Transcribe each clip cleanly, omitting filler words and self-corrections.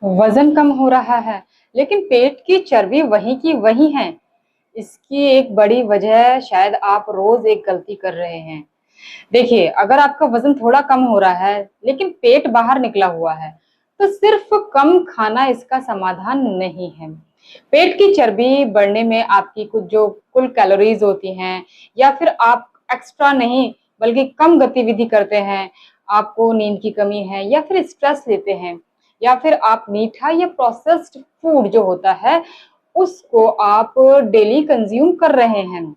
वजन कम हो रहा है, लेकिन पेट की चर्बी वही की वही है। इसकी एक बड़ी वजह शायद आप रोज एक गलती कर रहे हैं। देखिए, अगर आपका वजन थोड़ा कम हो रहा है लेकिन पेट बाहर निकला हुआ है, तो सिर्फ कम खाना इसका समाधान नहीं है। पेट की चर्बी बढ़ने में आपकी कुछ जो कुल कैलोरीज होती हैं, या फिर आप एक्स्ट्रा नहीं बल्कि कम गतिविधि करते हैं, आपको नींद की कमी है, या फिर स्ट्रेस लेते हैं, या फिर आप मीठा या प्रोसेस्ड फूड जो होता है उसको आप डेली कंज्यूम कर रहे हैं,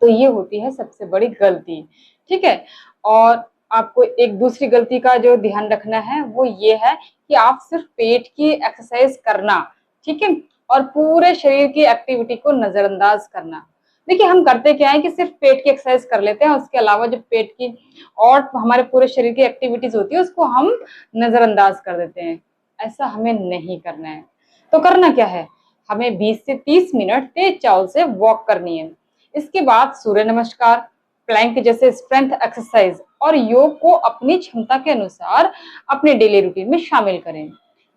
तो ये होती है सबसे बड़ी गलती। ठीक है। और आपको एक दूसरी गलती का जो ध्यान रखना है वो ये है कि आप सिर्फ पेट की एक्सरसाइज करना, ठीक है, और पूरे शरीर की एक्टिविटी को नजरअंदाज करना। देखिए, हम करते क्या है कि सिर्फ पेट की एक्सरसाइज कर लेते हैं, उसके अलावा जो पेट की और हमारे पूरे शरीर की एक्टिविटीज होती है उसको हम नजरअंदाज कर देते हैं। ऐसा हमें नहीं करना है। तो करना क्या है, हमें 20 से 30 मिनट तेज चाल से वॉक करनी है। इसके बाद सूर्य नमस्कार, प्लैंक जैसे स्ट्रेंथ एक्सरसाइज और योग को अपनी क्षमता के अनुसार अपने डेली रूटीन में शामिल करें।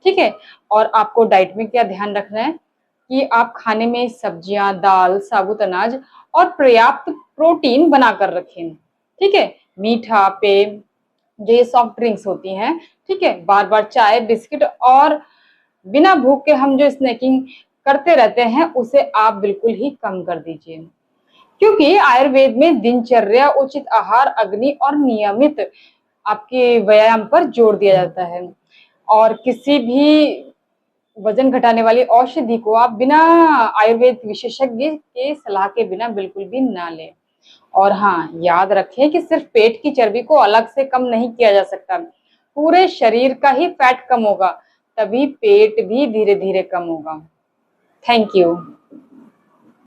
ठीक है। और आपको डाइट में क्या ध्यान रखना है कि आप खाने में सब्जियां, दाल, साबुत अनाज और पर्याप्त प्रोटीन बनाकर रखें। ठीक है। मीठा पेय, जो ये सॉफ्ट ड्रिंक्स होती हैं, ठीक है, बार बार चाय, बिस्किट और बिना भूख के हम जो स्नैकिंग करते रहते हैं उसे आप बिल्कुल ही कम कर दीजिए। क्योंकि आयुर्वेद में दिनचर्या, उचित आहार, अग्नि और नियमित आपके व्यायाम पर जोर दिया जाता है। और किसी भी वजन घटाने वाली औषधि को आप बिना आयुर्वेद विशेषज्ञ के सलाह के बिना बिल्कुल भी ना लें। और हाँ, याद रखें कि सिर्फ पेट की चर्बी को अलग से कम नहीं किया जा सकता, पूरे शरीर का ही फैट कम होगा, तभी पेट भी धीरे धीरे कम होगा। Thank you.